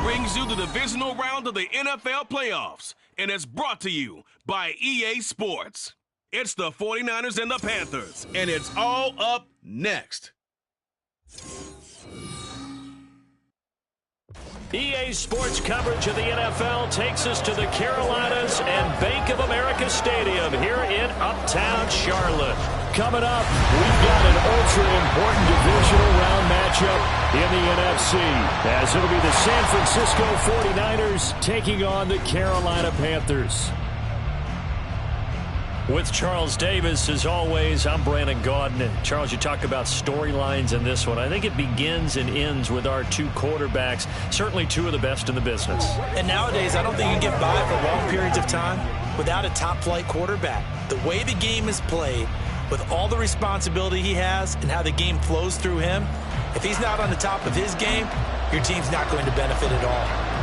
Brings you the divisional round of the NFL playoffs, and it's brought to you by EA Sports. It's the 49ers and the Panthers, and it's all up next. EA Sports coverage of the NFL takes us to the Carolinas and Bank of America Stadium here in Uptown Charlotte. Coming up, we've got an ultra-important divisional round matchup in the NFC, as it'll be the San Francisco 49ers taking on the Carolina Panthers. With Charles Davis, as always, I'm Brandon Gaudin. And Charles, you talk about storylines in this one. I think it begins and ends with our two quarterbacks, certainly two of the best in the business. And nowadays, I don't think you can get by for long periods of time without a top-flight quarterback. The way the game is played, with all the responsibility he has and how the game flows through him, if he's not on the top of his game, your team's not going to benefit at all.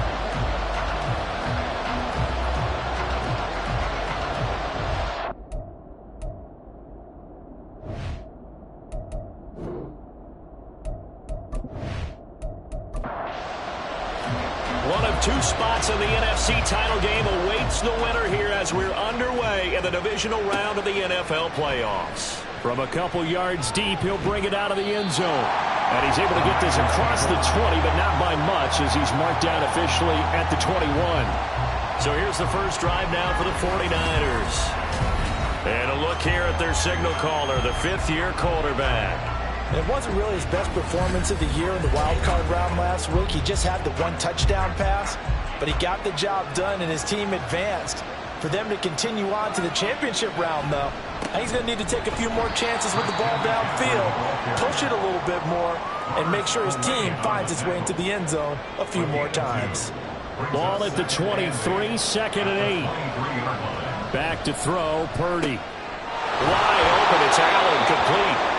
Two spots in the NFC title game awaits the winner here as we're underway in the divisional round of the NFL playoffs. From a couple yards deep, he'll bring it out of the end zone. And he's able to get this across the 20, but not by much as he's marked down officially at the 21. So here's the first drive now for the 49ers. And a look here at their signal caller, the fifth-year quarterback. And it wasn't really his best performance of the year in the wild card round last week. He just had the one touchdown pass, but he got the job done and his team advanced. For them to continue on to the championship round, though, he's going to need to take a few more chances with the ball downfield, push it a little bit more, and make sure his team finds its way into the end zone a few more times. Ball at the 23, second and 8. Back to throw, Purdy. Wide open, it's Allen, complete.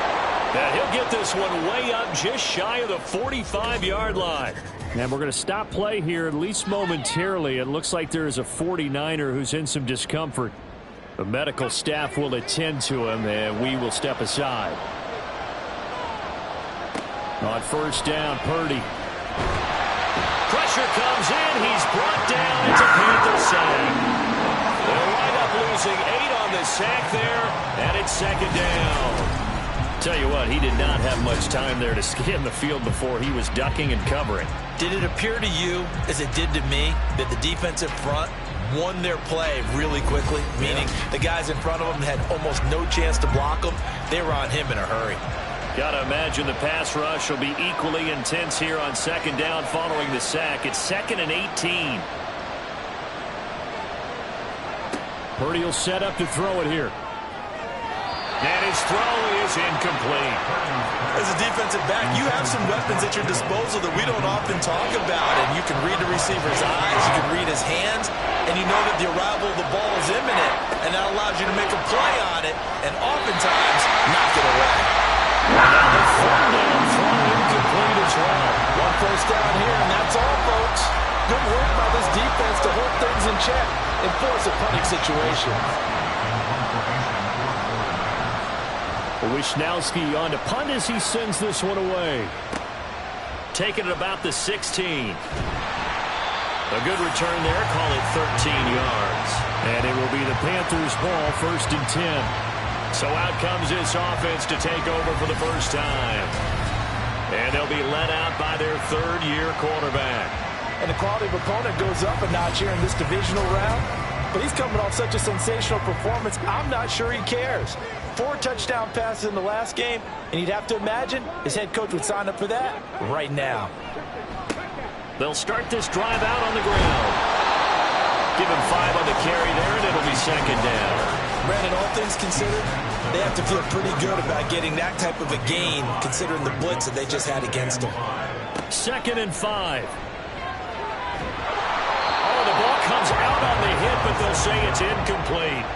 And he'll get this one way up just shy of the 45-yard line. And we're going to stop play here, at least momentarily. It looks like there is a 49er who's in some discomfort. The medical staff will attend to him, and we will step aside. On first down, Purdy. Pressure comes in. He's brought down. It's a Panther sack. They'll wind up losing 8 on the sack there, and it's second down. Tell you what, he did not have much time there to scan the field before he was ducking and covering. Did it appear to you, as it did to me, that the defensive front won their play really quickly? Meaning the guys in front of him had almost no chance to block him. They were on him in a hurry. Got to imagine the pass rush will be equally intense here on second down following the sack. It's second and 18. Purdy will set up to throw it here. And his throw is incomplete. As a defensive back, you have some weapons at your disposal that we don't often talk about. And you can read the receiver's eyes, you can read his hands, and you know that the arrival of the ball is imminent. And that allows you to make a play on it, and oftentimes knock it away. Now the third down throw incomplete as well. One first down here, and that's all, folks. Good work by this defense to hold things in check and force a punting situation. Wisnowski on to punt as he sends this one away. Taking it about the 16. A good return there. Call it 13 yards. And it will be the Panthers' ball, first and 10. So out comes this offense to take over for the first time. And they'll be led out by their third-year quarterback. And the quality of opponent goes up a notch here in this divisional round. But he's coming off such a sensational performance, I'm not sure he cares. 4 touchdown passes in the last game, and you'd have to imagine his head coach would sign up for that right now. They'll start this drive out on the ground. Give him 5 on the carry there, and it'll be second down. Brandon, all things considered, they have to feel pretty good about getting that type of a gain, considering the blitz that they just had against them. Second and 5. Oh, the ball comes out on the hit, but they'll say it's incomplete.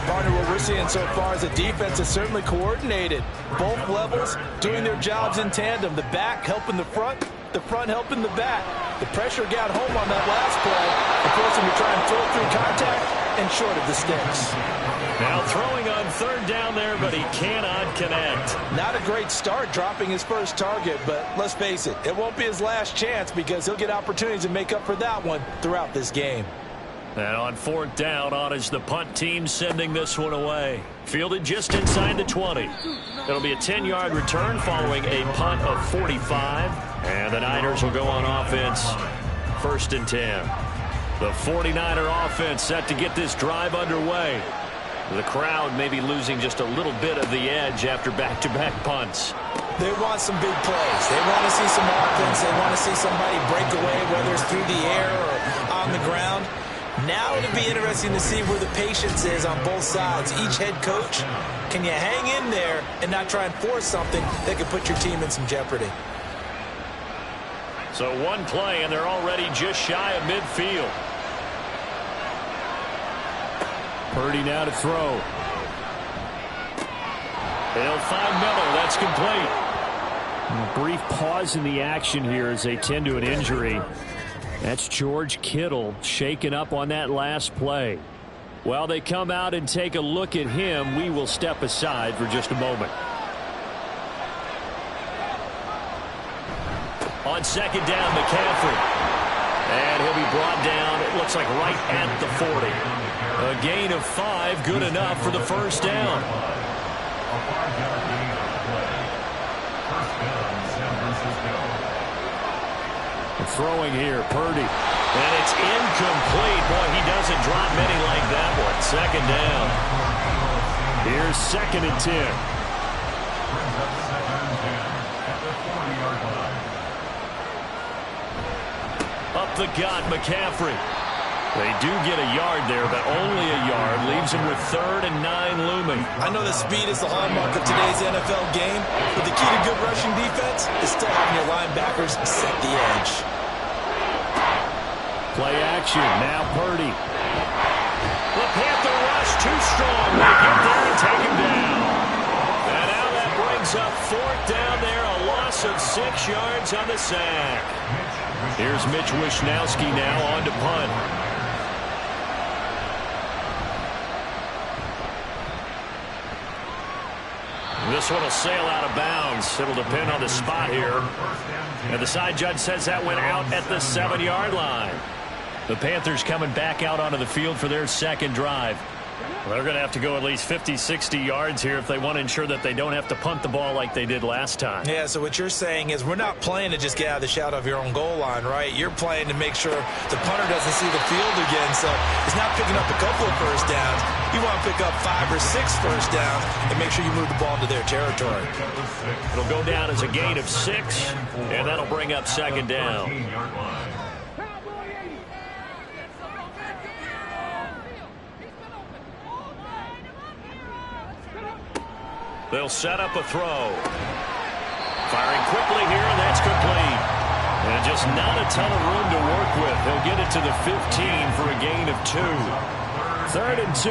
Partner, what we're seeing so far is the defense is certainly coordinated. Both levels doing their jobs in tandem. The back helping the front helping the back. The pressure got home on that last play. Of course, when you try and throw through contact and short of the sticks. Now throwing on third down there, but he cannot connect. Not a great start dropping his first target, but let's face it, it won't be his last chance because he'll get opportunities to make up for that one throughout this game. And on fourth down, on is the punt team sending this one away. Fielded just inside the 20. It'll be a 10-yard return following a punt of 45. And the Niners will go on offense, 1st and 10. The 49er offense set to get this drive underway. The crowd may be losing just a little bit of the edge after back-to-back punts. They want some big plays. They want to see some offense. They want to see somebody break away, whether it's through the air or on the ground. Now it'll be interesting to see where the patience is on both sides. Each head coach, can you hang in there and not try and force something that could put your team in some jeopardy? So one play, and they're already just shy of midfield. Purdy now to throw. They'll find Miller. That's complete. A brief pause in the action here as they tend to an injury. That's George Kittle shaken up on that last play. While they come out and take a look at him, we will step aside for just a moment. On second down, McCaffrey. And he'll be brought down, it looks like right at the 40. A gain of 5, good enough for the first down. Throwing here, Purdy. And it's incomplete. Boy, he doesn't drop many like that one. Second down. Here's 2nd and 10. Up the gut, McCaffrey. They do get a yard there, but only a yard. Leaves him with 3rd and 9 looming. I know that speed is the hallmark of today's NFL game, but the key to good rushing defense is still having your linebackers set the edge. Play action. Now Purdy. The Panther rush too strong. They get there and take him down. And now that brings up 4th down there. A loss of 6 yards on the sack. Here's Mitch Wishnowski now on to punt. This one will sail out of bounds. It'll depend on the spot here. And the side judge says that went out at the 7-yard line. The Panthers coming back out onto the field for their second drive. They're going to have to go at least 50, 60 yards here if they want to ensure that they don't have to punt the ball like they did last time. Yeah, so what you're saying is we're not playing to just get out of the shadow of your own goal line, right? You're playing to make sure the punter doesn't see the field again. So it's not picking up a couple of first downs. You want to pick up 5 or 6 first downs and make sure you move the ball into their territory. It'll go down as a gain of 6, and that'll bring up 2nd down. They'll set up a throw. Firing quickly here, and that's complete. And just not a ton of room to work with. He'll get it to the 15 for a gain of 2. 3rd and 2.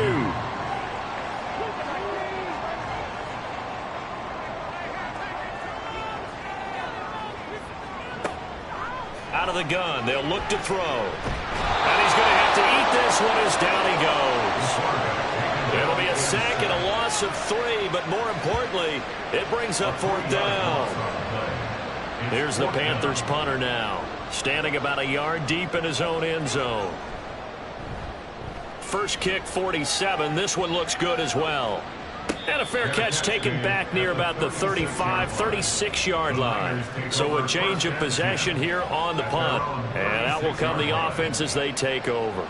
Out of the gun, they'll look to throw. And he's going to have to eat this one as down he goes. It'll be a sack and a loss of 3, but more importantly, it brings up 4th down. Here's the Panthers punter now, standing about a yard deep in his own end zone. First kick, 47. This one looks good as well. And a fair catch taken back near about the 35, 36-yard line. So a change of possession here on the punt. And out will come the offense as they take over.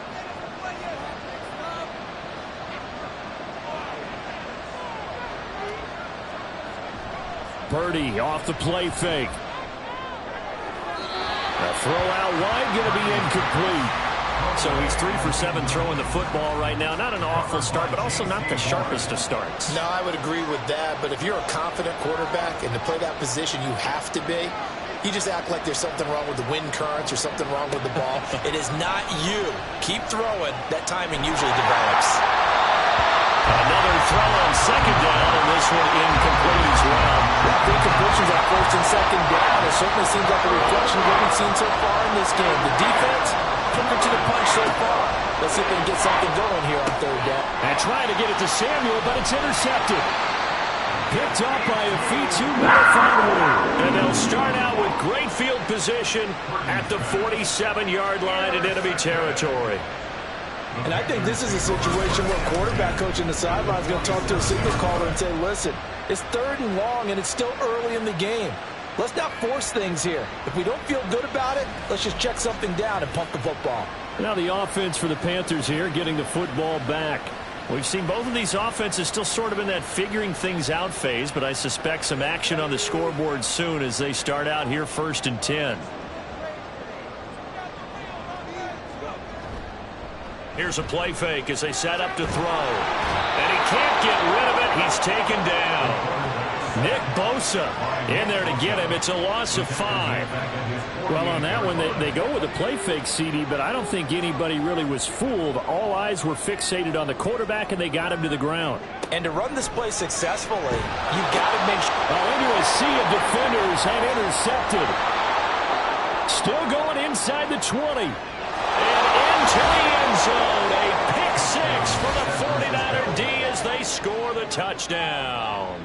Purdy off the play fake. A throw out wide, going to be incomplete. So he's 3 for 7 throwing the football right now. Not an awful start, but also not the sharpest of starts. No, I would agree with that. But if you're a confident quarterback and to play that position, you have to be. You just act like there's something wrong with the wind currents or something wrong with the ball. It is not you. Keep throwing. That timing usually develops. Another throw on second down, and this one incomplete as well. Well, three completions on first and second down. It certainly seems like a reflection of what we've seen so far in this game. The defense quicker to the punch so far. Let's see if they can get something going here on third down. And trying to get it to Samuel, but it's intercepted. Picked up by a Fitu. And they'll start out with great field position at the 47-yard line in enemy territory. And I think this is a situation where quarterback coach in the sideline is going to talk to a signal caller and say, listen, it's third and long and it's still early in the game. Let's not force things here. If we don't feel good about it, let's just check something down and punt the football. Now the offense for the Panthers here, getting the football back. We've seen both of these offenses still sort of in that figuring things out phase, but I suspect some action on the scoreboard soon as they start out here 1st and 10. Here's a play fake as they set up to throw. And he can't get rid of it. He's taken down. Nick Bosa in there to get him. It's a loss of 5. Well, on that one, they go with a play fake, CD, but I don't think anybody really was fooled. All eyes were fixated on the quarterback, and they got him to the ground. And to run this play successfully, you've got to make sure. Into a sea of defenders and intercepted. Still going inside the 20. And into the end zone. A pick 6 for the 49er D as they score the touchdown.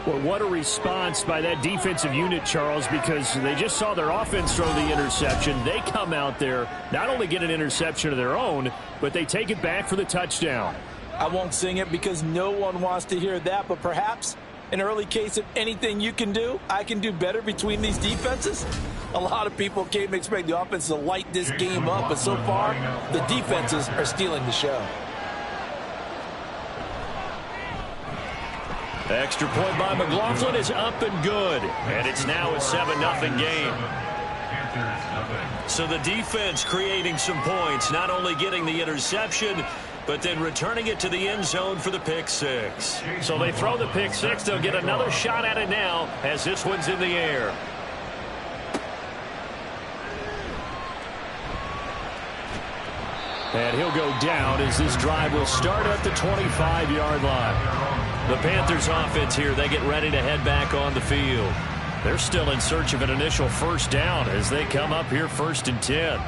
Well, what a response by that defensive unit, Charles, because they just saw their offense throw the interception. They come out there, not only get an interception of their own, but they take it back for the touchdown. I won't sing it because no one wants to hear that, but perhaps an early case of anything you can do, I can do better between these defenses. A lot of people came to expect the offense to light this game up, but so far, the defenses are stealing the show. Extra point by McLaughlin is up and good. And it's now a 7-0 game. So the defense creating some points, not only getting the interception, but then returning it to the end zone for the pick 6. So they throw the pick 6. They'll get another shot at it now as this one's in the air. And he'll go down as this drive will start at the 25-yard line. The Panthers offense here, they get ready to head back on the field. They're still in search of an initial first down as they come up here 1st and 10.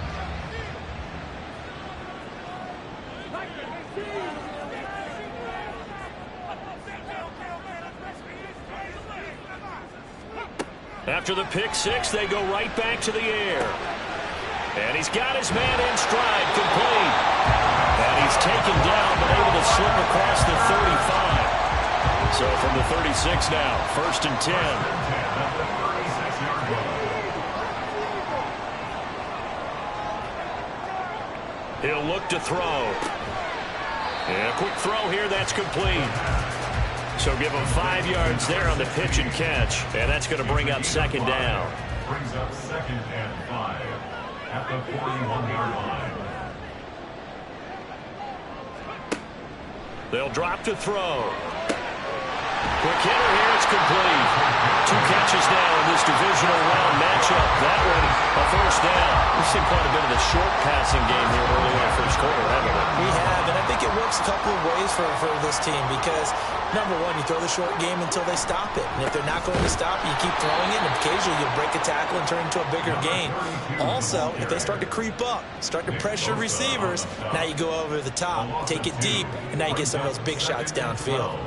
After the pick 6, they go right back to the air. And he's got his man in stride, complete. And he's taken down, but able to slip across the 35. So from the 36 now, 1st and 10. He'll look to throw. And a quick throw here, that's complete. So give him 5 yards there on the pitch and catch. And that's going to bring up 2nd down. Brings up 2nd and 5 at the 41-yard line. They'll drop to throw. Quick hitter here, it's complete. 2 catches now in this divisional round matchup. That one, a first down. We've seen quite a bit of the short passing game here early in the first quarter, haven't we? We have, and I think it works a couple of ways for this team because, number one, you throw the short game until they stop it. And if they're not going to stop it, you keep throwing it, and occasionally you break a tackle and turn it into a bigger gain. Also, if they start to creep up, start to pressure receivers, now you go over the top, take it deep, and now you get some of those big shots downfield.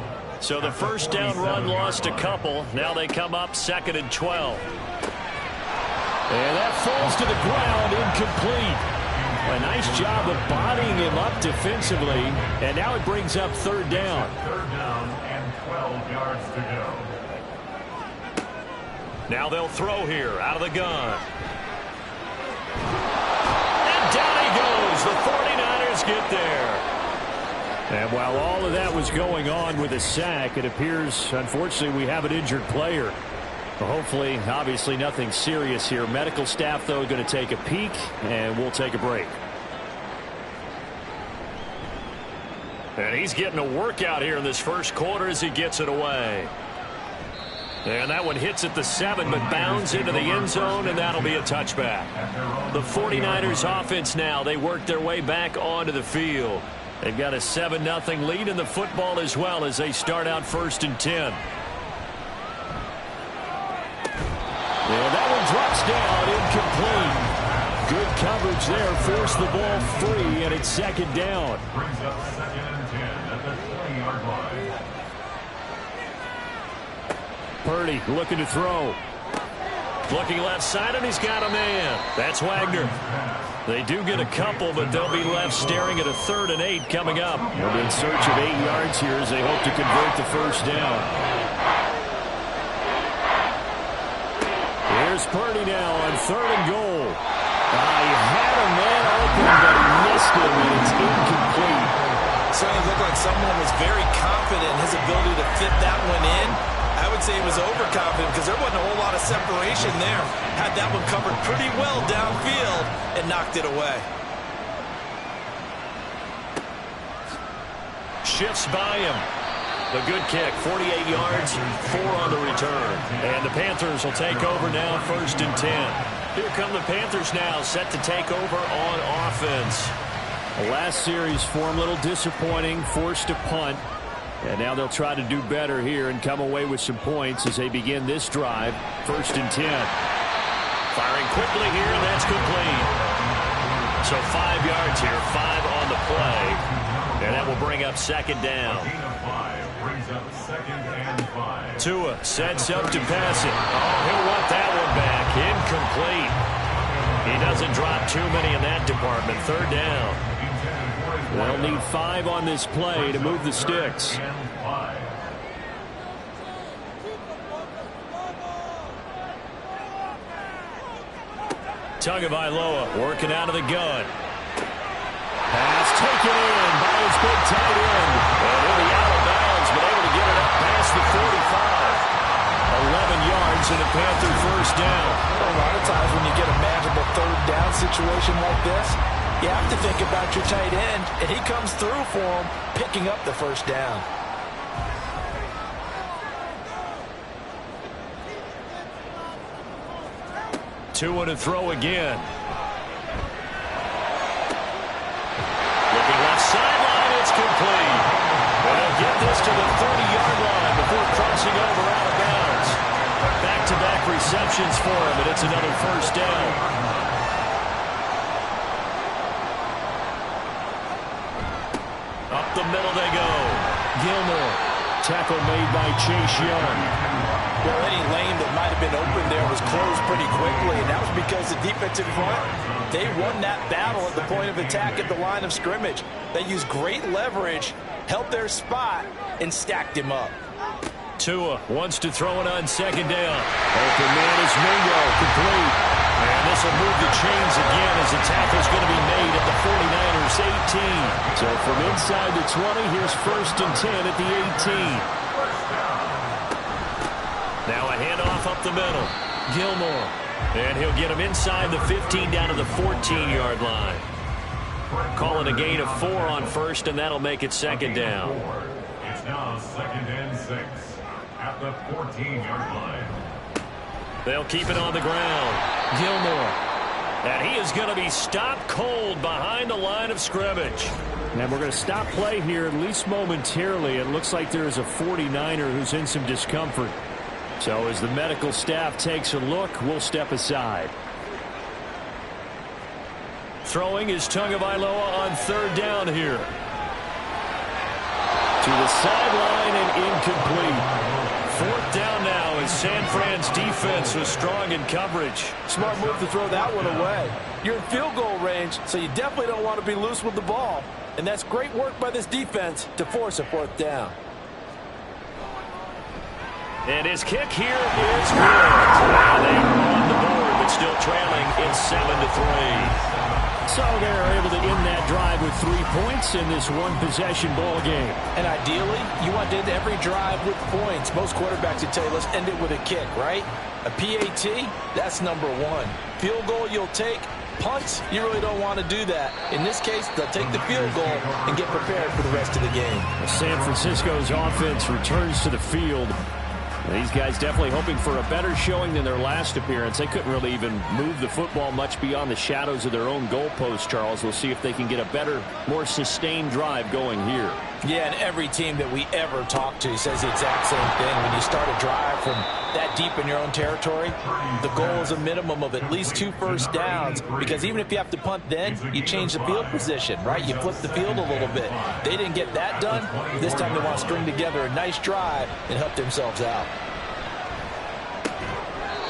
So the first down run lost a couple. Now they come up 2nd and 12. And that falls to the ground, incomplete. A nice job of bodying him up defensively. And now it brings up 3rd down. 3rd down and 12 yards to go. Now they'll throw here out of the gun. And down he goes. The 49ers get there. And while all of that was going on with a sack, it appears, unfortunately, we have an injured player. Well, hopefully, obviously, nothing serious here. Medical staff, though, going to take a peek, and we'll take a break. And he's getting a workout here in this first quarter as he gets it away. And that one hits at the 7, but bounds into the end zone, and that'll be a touchback. The 49ers offense now, they work their way back onto the field. They've got a 7-0 lead in the football as well as they start out 1st and 10. And that one drops down, incomplete. Good coverage there, forced the ball free, and it's 2nd down. Brings up 2nd and 10 at the 20-yard line. Purdy looking to throw. Looking left side, and he's got a man. That's Wagner. They do get a couple, but they'll be left staring at a 3rd and 8 coming up. They'll be in search of 8 yards here as they hope to convert the 1st down. Here's Purdy now on 3rd and goal. He had a man open, but he missed him, and it's incomplete. Certainly looked like someone was very confident in his ability to fit that one in. I would say he was overconfident because there wasn't a whole lot of separation there. Had that one covered pretty well downfield and knocked it away. Shifts by him. A good kick, 48 yards, 4 on the return. And the Panthers will take over now, 1st and 10. Here come the Panthers now, set to take over on offense. The last series for him, a little disappointing, forced to punt. And now they'll try to do better here and come away with some points as they begin this drive, 1st and 10. Firing quickly here, and that's complete. So 5 yards here, 5 on the play. And that will bring up 2nd down. Gain of 5 brings up 2nd and 5. Tua sets up to pass it. Oh, he'll want that one back. Incomplete. He doesn't drop too many in that department. 3rd down. They'll need 5 on this play to move the sticks. Tagovailoa working out of the gun. Pass taken in by his big tight end. And he'll be out of bounds, but able to get it up past the 45. 11 yards and a Panther 1st down. A lot of times when you get a manageable 3rd down situation like this, you have to think about your tight end, and he comes through for him, picking up the 1st down. Tua to throw again. Looking left sideline, it's complete. And they'll get this to the 30-yard line before crossing over out of bounds. Back-to-back receptions for him, and it's another 1st down. Up the middle they go. Gilmore. Tackle made by Chase Young. Well, any lane that might have been open there was closed pretty quickly, and that was because the defensive front, they won that battle at the point of attack at the line of scrimmage. They used great leverage, held their spot, and stacked him up. Tua wants to throw it on 2nd down. Open man is Mingo, complete. And this will move the chains again as the tackle's going to be made at the 49ers 18. So from inside the 20, here's 1st and 10 at the 18. Now a handoff up the middle. Gilmore. And he'll get him inside the 15 down to the 14-yard line. Calling a gain of 4 on 1st, and that'll make it 2nd down. It's now 2nd and 6 at the 14-yard line. They'll keep it on the ground. Gilmore. And he is going to be stopped cold behind the line of scrimmage. And we're going to stop play here, at least momentarily. It looks like there is a 49er who's in some discomfort. So as the medical staff takes a look, we'll step aside. Throwing is Tagovailoa on 3rd down here. To the sideline and incomplete. 4th down now as San Fran's defense was strong in coverage. Smart move to throw that one away. You're in field goal range, so you definitely don't want to be loose with the ball. And that's great work by this defense to force a 4th down. And his kick here is good. And they are on the board, but still trailing. It's 7-3. So they're able to end that drive with 3 points in this one-possession ball game. And ideally, you want to end every drive with points. Most quarterbacks would tell you, let's end it with a kick, right? A PAT, that's number 1. Field goal you'll take. Punts, you really don't want to do that. In this case, they'll take the field goal and get prepared for the rest of the game. San Francisco's offense returns to the field. These guys definitely hoping for a better showing than their last appearance. They couldn't really even move the football much beyond the shadows of their own goalpost, Charles. We'll see if they can get a better, more sustained drive going here. Yeah, and every team that we ever talk to says the exact same thing. When you start a drive from that deep in your own territory, the goal is a minimum of at least 2 first downs, because even if you have to punt then, you change the field position, right? You flip the field a little bit. They didn't get that done. This time they want to string together a nice drive and help themselves out.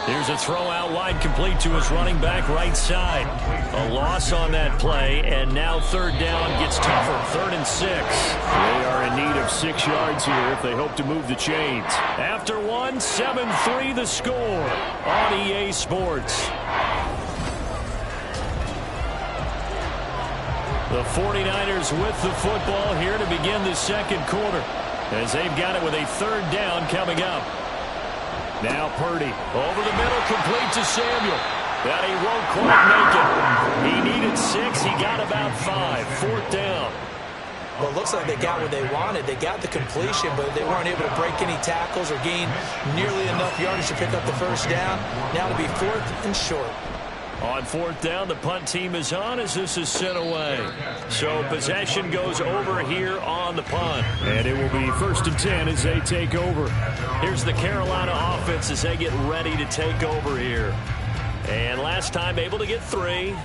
Here's a throw out wide, complete to his running back right side. A loss on that play, and now third down gets tougher. 3rd and 6. They are in need of 6 yards here if they hope to move the chains. After one, 7-3 the score on EA Sports. The 49ers with the football here to begin the second quarter, as they've got it with a 3rd down coming up. Now Purdy over the middle, complete to Samuel. That he won't quite make it. He needed 6. He got about 5. 4th down. Well, it looks like they got what they wanted. They got the completion, but they weren't able to break any tackles or gain nearly enough yardage to pick up the first down. Now to be 4th and short. On 4th down, the punt team is on as this is sent away. So possession goes over here on the punt. And it will be 1st and 10 as they take over. Here's the Carolina offense as they get ready to take over here. And last time able to get 3.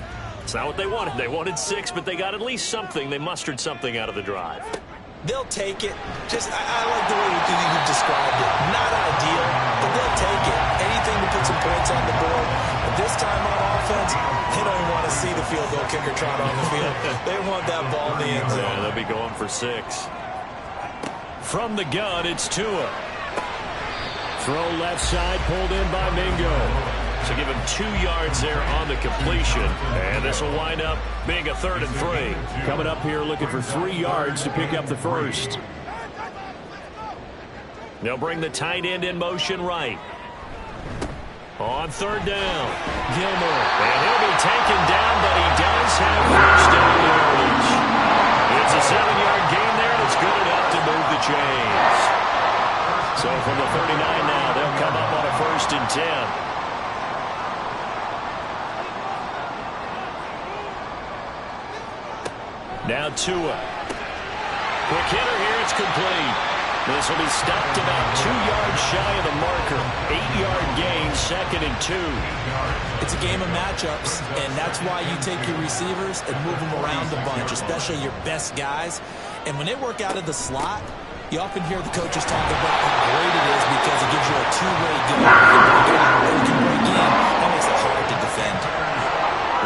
It's not what they wanted. They wanted 6, but they got at least something. They mustered something out of the drive. They'll take it. I like the way you described it. Not ideal, but they'll take it. Anything to put some points on the board. But this time on offense, they don't want to see the field goal kicker trot on the field. They want that ball in the end zone. Yeah, they'll be going for 6. From the gun, it's Tua. Throw left side, pulled in by Mingo. So give him 2 yards there on the completion. And this will wind up being a 3rd and 3. Coming up here looking for 3 yards to pick up the first. They'll bring the tight end in motion right. On 3rd down, Gilmore. And he'll be taken down, but he does have first down yardage. It's a 7-yard gain there, and it's good enough to move the chains. So from the 39 now, they'll come up on a 1st and 10. Now Tua. Quick hitter here, it's complete. This will be stopped about 2 yards shy of the marker. 8-yard gain, 2nd and 2. It's a game of matchups, and that's why you take your receivers and move them around a bunch, especially your best guys. And when they work out of the slot, you often hear the coaches talk about how great it is because it gives you a two-way go. You can break in. That makes it hard to defend.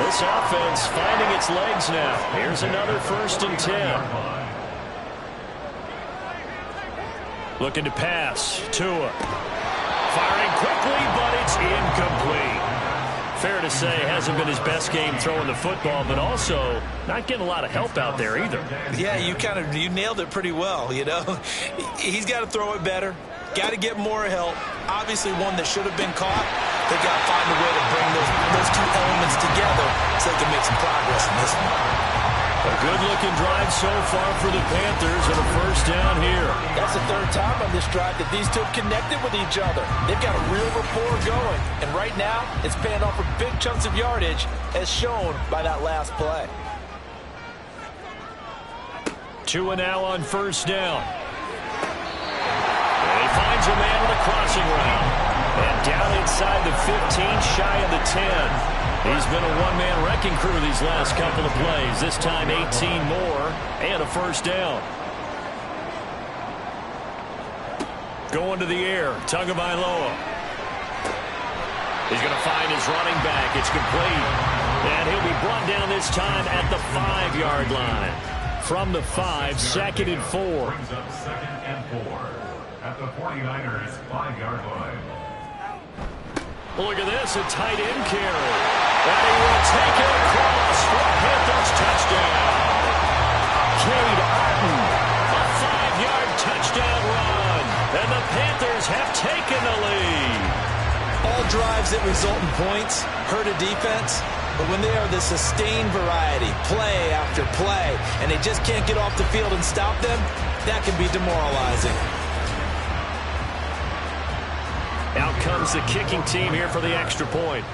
This offense finding its legs now. Here's another 1st and 10. Looking to pass. Tua. Firing quickly, but it's incomplete. Fair to say, hasn't been his best game throwing the football, but also not getting a lot of help out there either. Yeah, you nailed it pretty well, you know. He's got to throw it better. Got to get more help. Obviously one that should have been caught. They got to find a way to bring those 2 elements together so they can make some progress in this one. A good-looking drive so far for the Panthers and a 1st down here. That's the 3rd time on this drive that these 2 have connected with each other. They've got a real rapport going. And right now, it's paying off for big chunks of yardage as shown by that last play. Tua now on 1st down. And he finds a man with a crossing route. And down inside the 15, shy of the 10. He's been a one-man wrecking crew these last couple of plays. This time 18 more and a 1st down. Going to the air, Tagovailoa. He's going to find his running back. It's complete. And he'll be brought down this time at the 5-yard line. From the 5, 2nd and 4. Brings up 2nd and 4 at the 49ers 5-yard line. Look at this, a tight end carry. And he will take it across for a Panthers touchdown. Cade Otton, a 5-yard touchdown run. And the Panthers have taken the lead. All drives that result in points hurt a defense, but when they are the sustained variety, play after play, and they just can't get off the field and stop them, that can be demoralizing. Out comes the kicking team here for the extra point.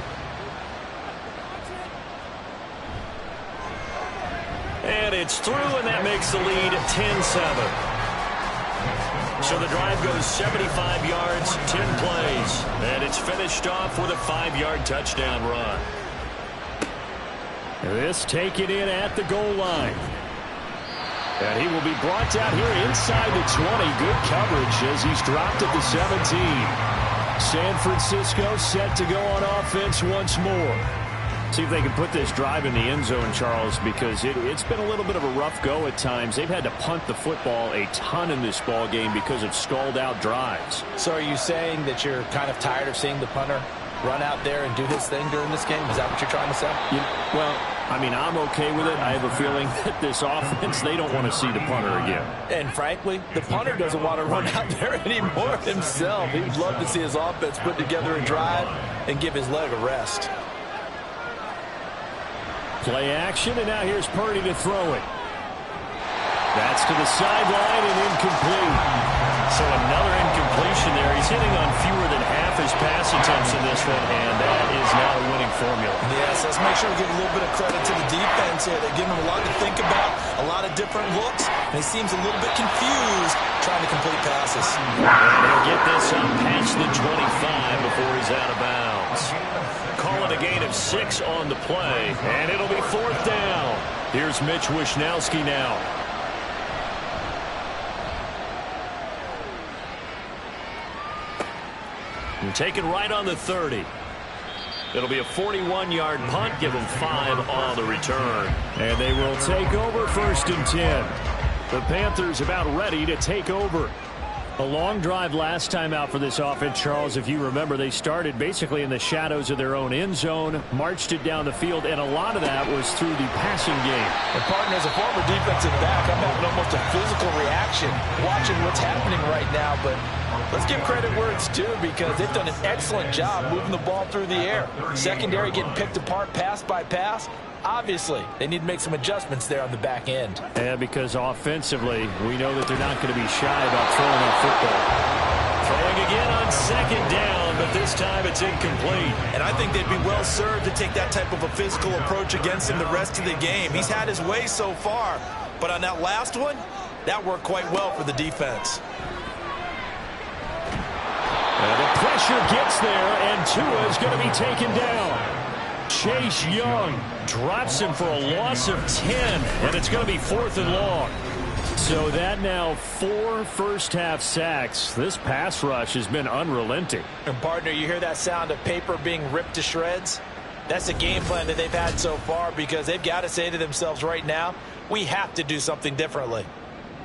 And it's through, and that makes the lead 10-7. So the drive goes 75 yards, 10 plays. And it's finished off with a 5-yard touchdown run. This taken in at the goal line. And he will be brought down here inside the 20. Good coverage as he's dropped at the 17. San Francisco set to go on offense once more. See if they can put this drive in the end zone, Charles, because it's been a little bit of a rough go at times. They've had to punt the football a ton in this ball game because of stalled-out drives. So are you saying that you're kind of tired of seeing the punter run out there and do his thing during this game? Is that what you're trying to say? Well, I mean, I'm okay with it. I have a feeling that this offense, they don't want to see the punter again. And frankly, the punter doesn't want to run out there anymore himself. He would love to see his offense put together a drive and give his leg a rest. Play action, and now here's Purdy to throw it. That's to the sideline and incomplete. So another incompletion there. He's hitting on fewer than half his pass attempts in this one, and that is not a winning formula. Yes, let's make sure we give a little bit of credit to the defense here. They're giving him a lot to think about, a lot of different looks, and he seems a little bit confused trying to complete passes. And he'll get this up past the 25 before he's out of bounds. Call it a gain of 6 on the play, and it'll be 4th down. Here's Mitch Wishnowski now. And taken right on the 30. It'll be a 41-yard punt. Give them 5 on the return. And they will take over 1st and 10. The Panthers about ready to take over. A long drive last time out for this offense, Charles. If you remember, they started basically in the shadows of their own end zone, marched it down the field, and a lot of that was through the passing game. And, partner, as a former defensive back, I'm having almost a physical reaction watching what's happening right now. But let's give credit where it's due because they've done an excellent job moving the ball through the air. Secondary getting picked apart pass by pass. Obviously, they need to make some adjustments there on the back end. Yeah, because offensively, we know that they're not going to be shy about throwing that football. Throwing again on 2nd down, but this time it's incomplete. And I think they'd be well served to take that type of a physical approach against him the rest of the game. He's had his way so far, but on that last one, that worked quite well for the defense. And the pressure gets there, and Tua is going to be taken down. Chase Young drops him for a loss of 10, and it's going to be 4th and long. So that now 4 first-half sacks. This pass rush has been unrelenting. And, partner, you hear that sound of paper being ripped to shreds? That's a game plan that they've had so far because they've got to say to themselves right now, we have to do something differently.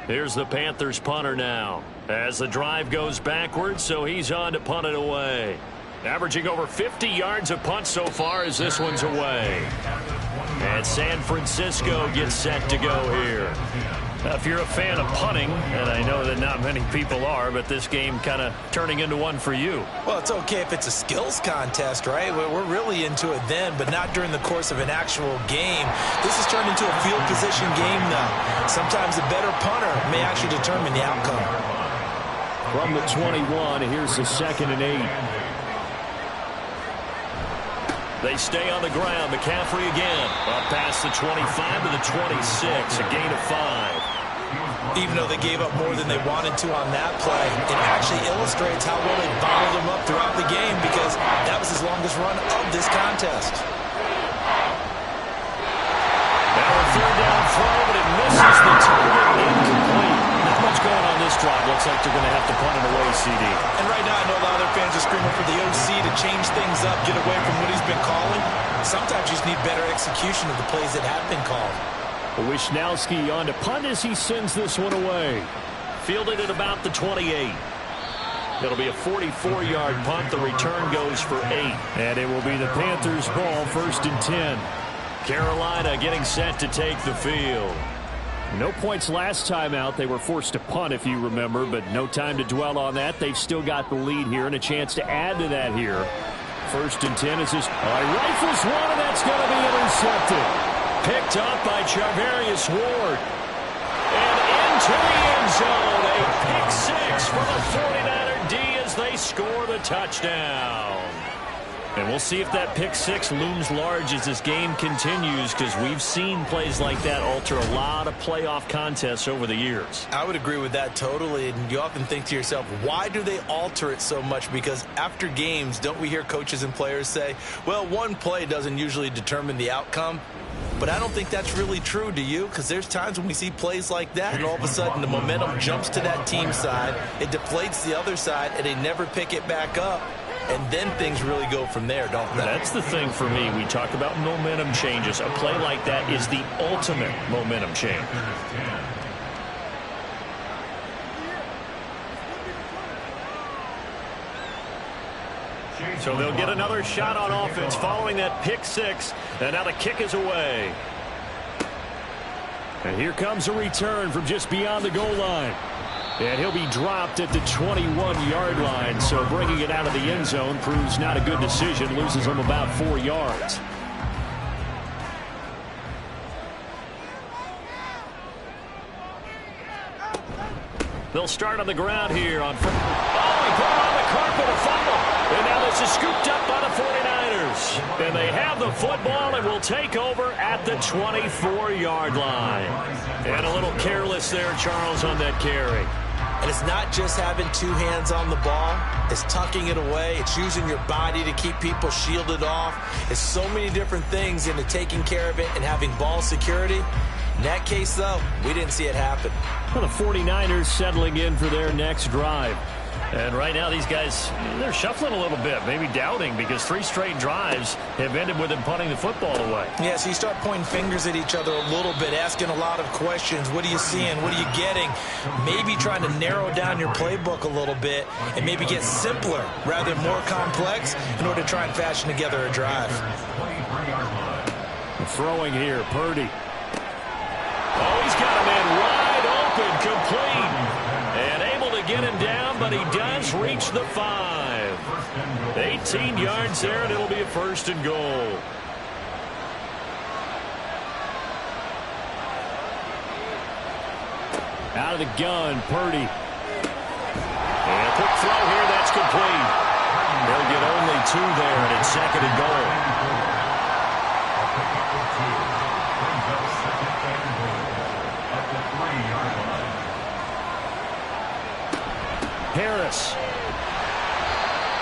Here's the Panthers punter now as the drive goes backwards, so he's on to punt it away. Averaging over 50 yards a punt so far as this one's away. And San Francisco gets set to go here. Now, if you're a fan of punting, and I know that not many people are, but this game kind of turning into one for you. Well, it's okay if it's a skills contest, right? We're really into it then, but not during the course of an actual game. This has turned into a field position game now. Sometimes a better punter may actually determine the outcome. From the 21, here's the 2nd and 8. They stay on the ground. McCaffrey again. Up past the 25 to the 26. A gain of 5. Even though they gave up more than they wanted to on that play, it actually illustrates how well they bottled him up throughout the game because that was his longest run of this contest. Now a 3rd down throw, but it misses the target. Incomplete. Not much going on this drive. Looks like they're going to have to punt it away, CD. And right now I know a lot of their fans are screaming for the OC to change things up, get away from what he's been calling. Sometimes you just need better execution of the plays that have been called. Wishnowski on to punt as he sends this one away. Fielded at about the 28. It'll be a 44-yard punt. The return goes for 8. And it will be the Panthers' ball, 1st and 10. Carolina getting set to take the field. No points last time out. They were forced to punt, if you remember, but no time to dwell on that. They've still got the lead here and a chance to add to that here. 1st and 10 is this. Rifles one, and that's going to be intercepted. Picked up by Charvarius Ward. And into the end zone. A pick 6 for the 49er D as as they score the touchdown. And we'll see if that pick six looms large as this game continues, because we've seen plays like that alter a lot of playoff contests over the years. I would agree with that totally. And you often think to yourself, why do they alter it so much? Because after games, don't we hear coaches and players say, well, one play doesn't usually determine the outcome? But I don't think that's really true, do you? Because there's times when we see plays like that, and all of a sudden the momentum jumps to that team side, it deflates the other side, and they never pick it back up. And then things really go from there, don't they? That's the thing for me. We talk about momentum changes. A play like that is the ultimate momentum change. So they'll get another shot on offense following that pick six. And now the kick is away. And here comes a return from just beyond the goal line. And he'll be dropped at the 21-yard line. So bringing it out of the end zone proves not a good decision. Loses him about 4 yards. They'll start on the ground here on. Oh, he put it on the carpet, a fumble. And now this is scooped up by the 49ers. And they have the football and will take over at the 24-yard line. And a little careless there, Charles, on that carry. And it's not just having two hands on the ball. It's tucking it away. It's using your body to keep people shielded off. It's so many different things into taking care of it and having ball security. In that case, though, we didn't see it happen. Well, the 49ers settling in for their next drive. And right now these guys, they're shuffling a little bit, maybe doubting, because 3 straight drives have ended with them punting the football away. Yeah, so you start pointing fingers at each other a little bit, asking a lot of questions. What are you seeing? What are you getting? Maybe trying to narrow down your playbook a little bit and maybe get simpler rather than more complex in order to try and fashion together a drive. Throwing here, Purdy. Oh, he's got a man wide open, complete. And able to get him down, but he does reach the 5. 18 yards there, and it'll be a 1st and goal. Out of the gun, Purdy. And a quick throw here, that's complete. They'll get only 2 there, and it's 2nd and goal. Harris.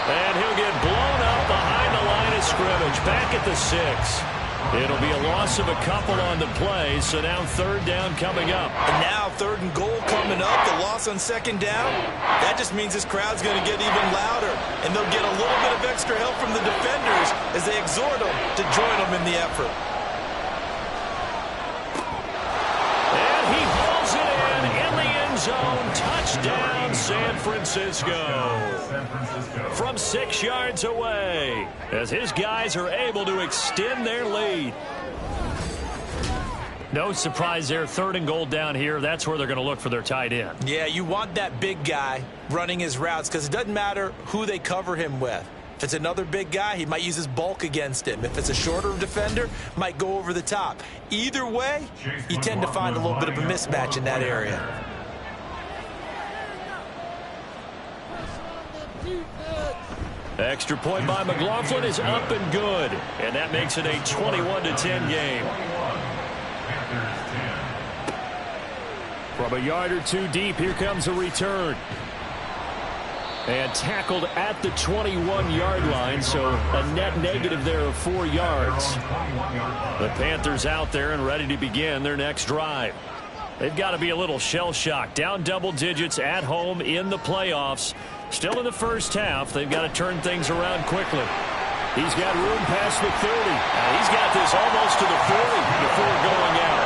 And he'll get blown up behind the line of scrimmage. Back at the 6. It'll be a loss of a couple on the play, so now 3rd down coming up. And now 3rd and goal coming up, the loss on 2nd down. That just means this crowd's going to get even louder, and they'll get a little bit of extra help from the defenders as they exhort them to join them in the effort. And he hauls it in the end zone. Touchdown, San Francisco. From 6 yards away, as his guys are able to extend their lead. No surprise there, 3rd and goal down here. That's where they're going to look for their tight end. Yeah, you want that big guy running his routes because it doesn't matter who they cover him with. If it's another big guy, he might use his bulk against him. If it's a shorter defender, might go over the top. Either way, you tend to find a little bit of a mismatch in that area. Extra point by McLaughlin is up and good. And that makes it a 21-10 game. From a yard or 2 deep, here comes a return. And tackled at the 21-yard line, so a net negative there of 4 yards. The Panthers out there and ready to begin their next drive. They've got to be a little shell-shocked. Down double digits at home in the playoffs. Still in the first half. They've got to turn things around quickly. He's got room past the 30. He's got this almost to the 40 before going out.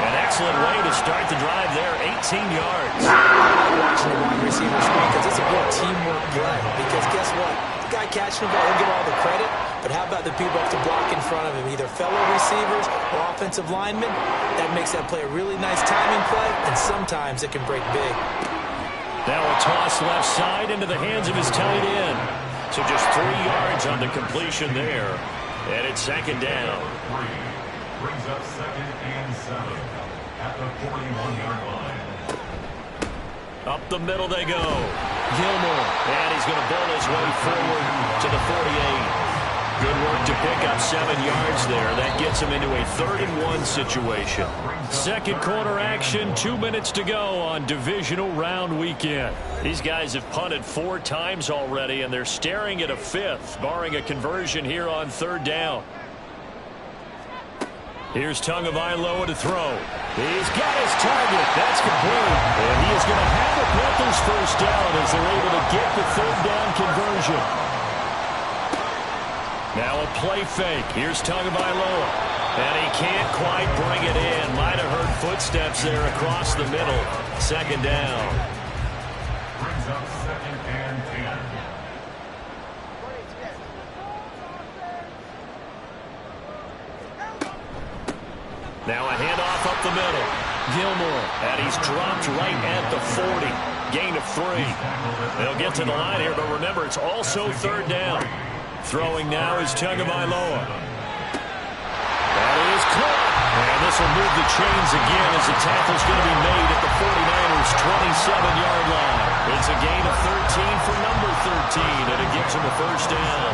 An excellent way to start the drive there, 18 yards. I like watching the wide receiver screen because it's a real teamwork play. Because guess what? The guy catching the ball, he'll get all the credit. But how about the people have to block in front of him, either fellow receivers or offensive linemen? That makes that play a really nice timing play, and sometimes it can break big. Now a toss left side into the hands of his tight end. So just 3 yards on the completion there. And it's 2nd down. Brings up 2nd and 7 at the 41-yard line. Up the middle they go. Gilmore. And he's going to bowl his way forward to the 48. Good work to pick up 7 yards there. That gets him into a 3rd-and-1 situation. Second quarter action, 2 minutes to go on divisional round weekend. These guys have punted 4 times already, and they're staring at a 5th, barring a conversion here on 3rd down. Here's Tagovailoa to throw. He's got his target. That's complete. And he is going to have the Panthers first down as they're able to get the 3rd down conversion. Now a play fake. Here's Tagovailoa. And he can't quite bring it in. Might have heard footsteps there across the middle. 2nd down. Brings up 2nd and 10. Now a handoff up the middle. Gilmore. And he's dropped right at the 40. Gain of 3. They'll get to the line here, but remember, it's also 3rd down. Throwing now is Tagovailoa. That is caught. And this will move the chains again as the tackle's going to be made at the 49ers' 27-yard line. It's a gain of 13 for number 13, and it gives him a first down.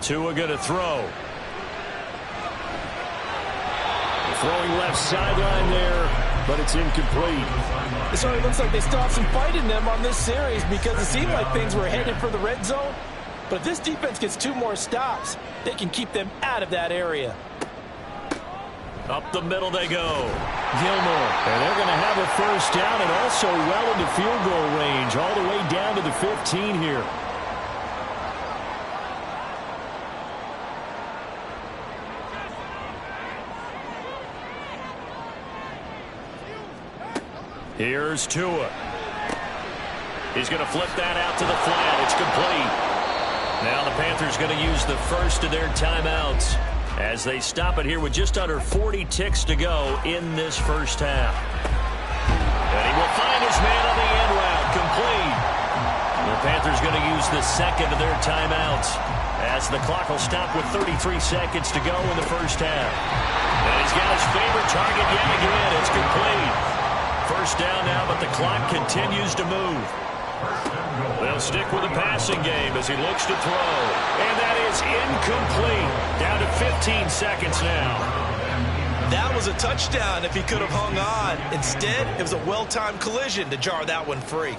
Tua going to throw. Throwing left sideline there, but it's incomplete. It certainly looks like they still have some fight in them on this series because it seemed like things were headed for the red zone. But if this defense gets 2 more stops, they can keep them out of that area. Up the middle they go. Gilmore. And they're going to have a first down and also well into field goal range, all the way down to the 15 here. Here's Tua. He's going to flip that out to the flat. It's complete. Now the Panthers going to use the first of their timeouts as they stop it here with just under 40 ticks to go in this first half. And he will find his man on the end route. Complete. The Panthers going to use the second of their timeouts as the clock will stop with 33 seconds to go in the first half. And he's got his favorite target yet again. It's complete. First down now, but the clock continues to move. They'll stick with the passing game as he looks to throw. And that is incomplete. Down to 15 seconds now. That was a touchdown if he could have hung on. Instead, it was a well-timed collision to jar that one free.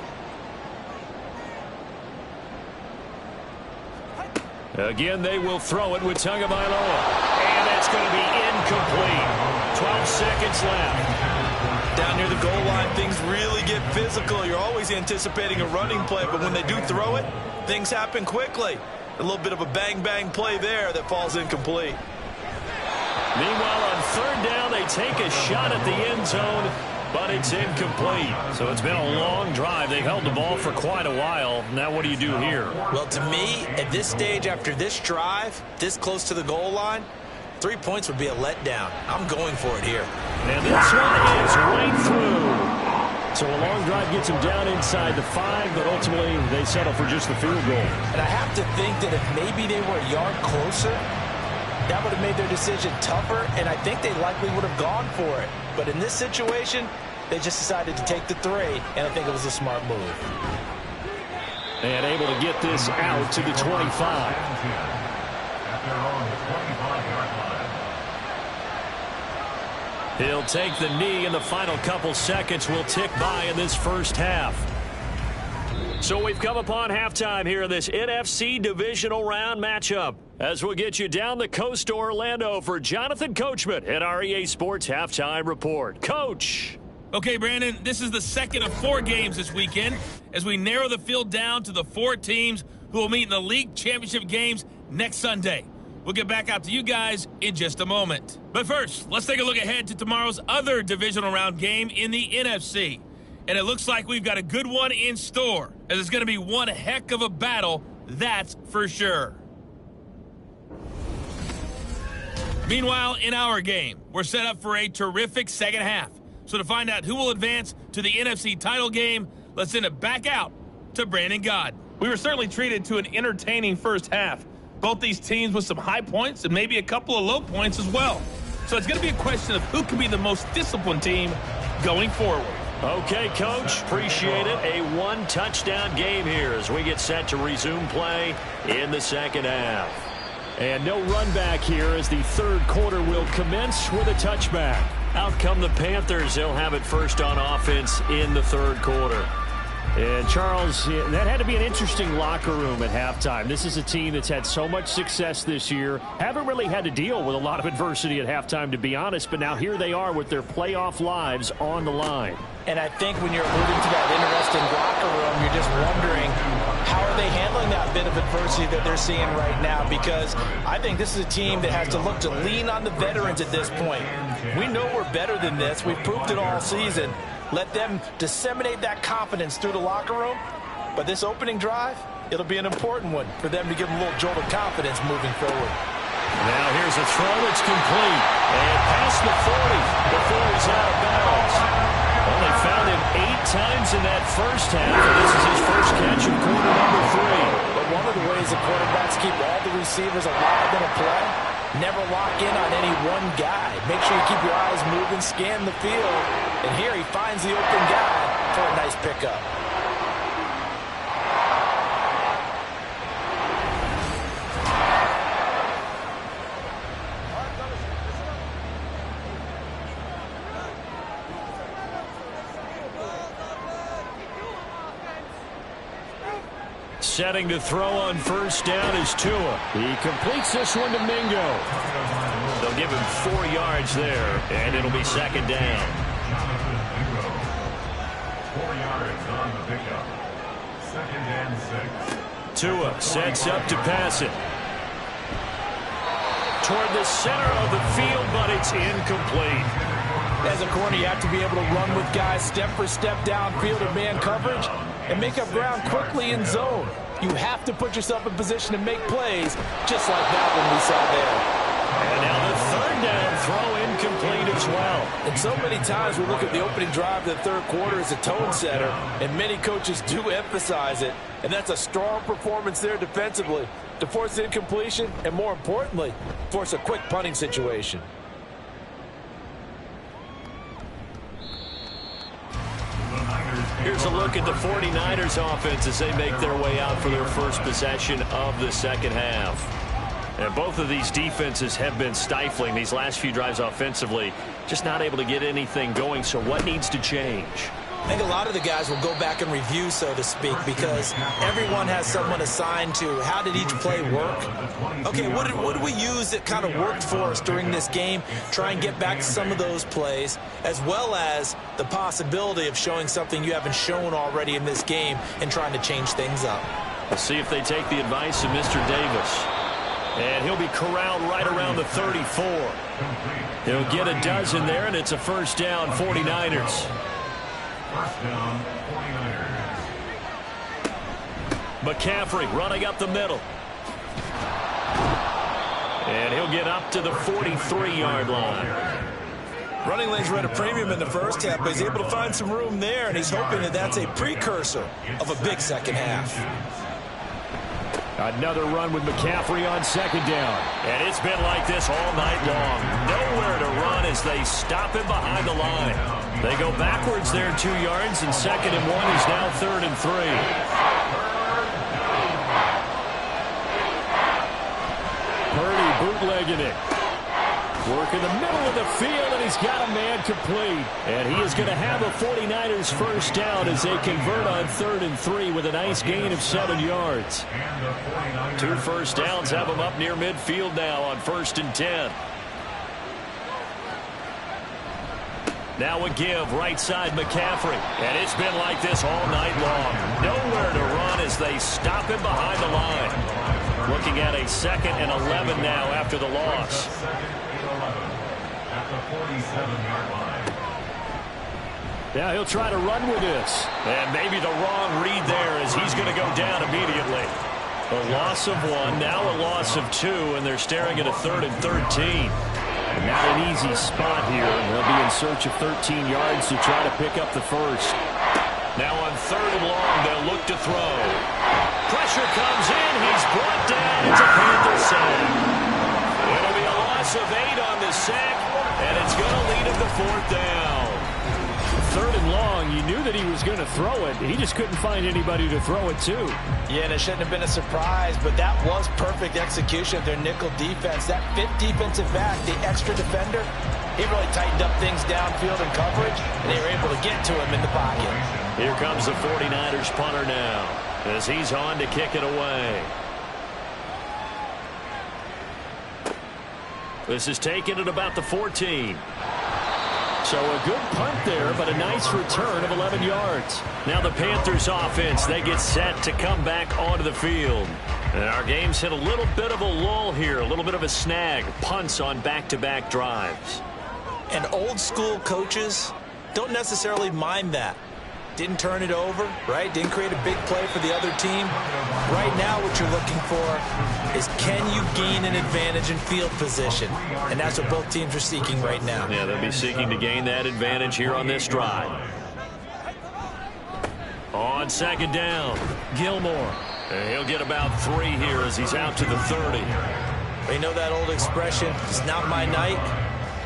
Again, they will throw it with Tagovailoa. And that's going to be incomplete. 12 seconds left. Down near the goal line, things really get physical. You're always anticipating a running play, but when they do throw it, things happen quickly. A little bit of a bang-bang play there that falls incomplete. Meanwhile, on 3rd down, they take a shot at the end zone, but it's incomplete. So it's been a long drive. They've held the ball for quite a while. Now what do you do here? Well, to me, at this stage after this drive, this close to the goal line, 3 points would be a letdown. I'm going for it here. And this one is right through. So a long drive gets them down inside the 5, but ultimately they settle for just the field goal. And I have to think that if maybe they were a yard closer, that would have made their decision tougher, and I think they likely would have gone for it. But in this situation, they just decided to take the 3, and I think it was a smart move. And able to get this out to the 25. He'll take the knee, and the final couple seconds will tick by in this first half. So we've come upon halftime here in this NFC divisional round matchup as we'll get you down the coast to Orlando for Jonathan Coachman at our EA Sports Halftime Report. Coach. Okay, Brandon, this is the second of 4 games this weekend as we narrow the field down to the 4 teams who will meet in the league championship games next Sunday. We'll get back out to you guys in just a moment. But first, let's take a look ahead to tomorrow's other divisional round game in the NFC. And it looks like we've got a good one in store, as it's going to be one heck of a battle, that's for sure. Meanwhile, in our game, we're set up for a terrific second half. So to find out who will advance to the NFC title game, let's send it back out to Brandon God. We were certainly treated to an entertaining first half. Both these teams with some high points and maybe a couple of low points as well. So it's going to be a question of who can be the most disciplined team going forward. Okay, Coach, appreciate it. A one-touchdown game here as we get set to resume play in the second half. And no run back here as the third quarter will commence with a touchback. Out come the Panthers. They'll have it first on offense in the third quarter. And, Charles, that had to be an interesting locker room at halftime. This is a team that's had so much success this year. Haven't really had to deal with a lot of adversity at halftime, to be honest. But now here they are with their playoff lives on the line. And I think when you're alluding to that interesting locker room, you're just wondering how are they handling that bit of adversity that they're seeing right now, because I think this is a team that has to look to lean on the veterans at this point. We know we're better than this. We've proved it all season. Let them disseminate that confidence through the locker room. But this opening drive, it'll be an important one for them to give them a little jolt of confidence moving forward. Now here's a throw that's complete. And past the 40 before he's out of bounds. Well, they found him 8 times in that first half, and this is his first catch of quarter number 3. But one of the ways the quarterbacks keep all the receivers alive in a play, never lock in on any one guy. Make sure you keep your eyes moving, scan the field. And here he finds the open guy for a nice pickup. Setting to throw on first down is Tua. He completes this one to Mingo. They'll give him 4 yards there, and it'll be second down. 4 yards on the pickup. 2nd and 6. Tua sets up to pass it. Toward the center of the field, but it's incomplete. As a corner, you have to be able to run with guys step for step downfield in man coverage and make up ground quickly in zone. You have to put yourself in position to make plays, just like that one we saw there. And now the third down throw incomplete as well. And so many times we look at the opening drive of the third quarter as a tone setter, and many coaches do emphasize it. And that's a strong performance there defensively to force incompletion and, more importantly, force a quick punting situation. Here's a look at the 49ers offense as they make their way out for their first possession of the second half. And both of these defenses have been stifling these last few drives offensively, just not able to get anything going. So what needs to change? I think a lot of the guys will go back and review, so to speak, because everyone has someone assigned to how did each play work. Okay, what did we use that kind of worked for us during this game? Try and get back to some of those plays, as well as the possibility of showing something you haven't shown already in this game and trying to change things up. Let's see if they take the advice of Mr. Davis. And he'll be corralled right around the 34. He'll get a dozen there, and it's a first down, 49ers. First down, 49ers. McCaffrey running up the middle. And he'll get up to the 43-yard line. Running lanes were at a premium in the first half, but he's able to find some room there, and he's hoping that that's a precursor of a big second half. Another run with McCaffrey on second down. And it's been like this all night long. Nowhere to run as they stop him behind the line. They go backwards there 2 yards, and 2nd and 1 is now 3rd and 3. Purdy bootlegging it. Work in the middle of the field, and he's got a man complete. And he is going to have a 49ers first down as they convert on 3rd and 3 with a nice gain of 7 yards. 2 first downs have them up near midfield now on 1st and 10. Now a give right side McCaffrey. And it's been like this all night long. Nowhere to run as they stop him behind the line. Looking at a 2nd and 11 now after the loss. At the 47-yard line. Now he'll try to run with this. And maybe the wrong read there as he's going to go down immediately. A loss of 1, now a loss of 2, and they're staring at a 3rd and 13. Not an easy spot here. They'll be in search of 13 yards to try to pick up the first. Now on 3rd and long, they'll look to throw. Pressure comes in. He's brought down. It's a Panthers was going to throw it. He just couldn't find anybody to throw it to. Yeah, and it shouldn't have been a surprise, but that was perfect execution of their nickel defense. That fifth defensive back, the extra defender, he really tightened up things downfield in coverage, and they were able to get to him in the pocket. Here comes the 49ers punter now as he's on to kick it away. This is taken at about the 14. So a good punt there, but a nice return of 11 yards. Now the Panthers offense, they get set to come back onto the field. And our game's hit a little bit of a lull here, a little bit of a snag. Punts on back-to-back drives. And old school coaches don't necessarily mind that. Didn't turn it over, right? Didn't create a big play for the other team. Right now what you're looking for is, can you gain an advantage in field position? And that's what both teams are seeking right now. Yeah, they'll be seeking to gain that advantage here on this drive. On second down, Gilmore. And he'll get about 3 here as he's out to the 30. You know that old expression, it's not my night?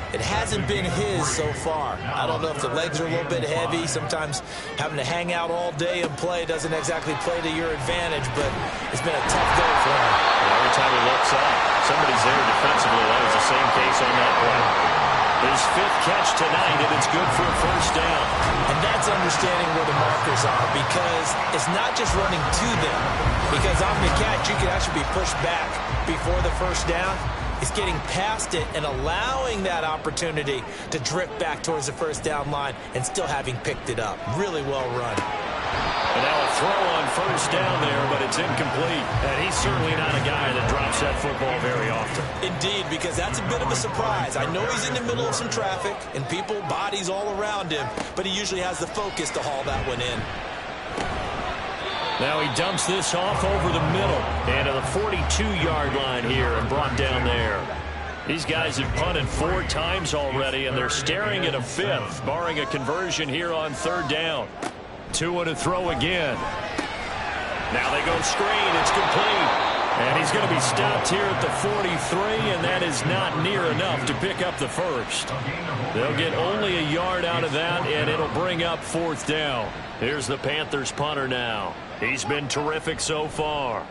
It hasn't been his so far. I don't know if the legs are a little bit heavy. Sometimes having to hang out all day and play doesn't exactly play to your advantage, but it's been a tough go for him. Every time he looks up, somebody's there defensively. That was the same case on that play. His 5th catch tonight, and it's good for a first down. And that's understanding where the markers are, because it's not just running to them. Because on the catch, you can actually be pushed back before the first down. It's getting past it and allowing that opportunity to drift back towards the first down line and still having picked it up. Really well run. And now a throw on first down there, but it's incomplete. And he's certainly not a guy that drops that football very often. Indeed, because that's a bit of a surprise. I know he's in the middle of some traffic and people, bodies all around him, but he usually has the focus to haul that one in. Now he dumps this off over the middle and to the 42-yard line here and brought down there. These guys have punted 4 times already, and they're staring at a 5th, barring a conversion here on 3rd down. 2 to throw again. Now they go screen. It's complete. And he's going to be stopped here at the 43, and that is not near enough to pick up the first. They'll get only a yard out of that, and it'll bring up 4th down. Here's the Panthers punter now. He's been terrific so far.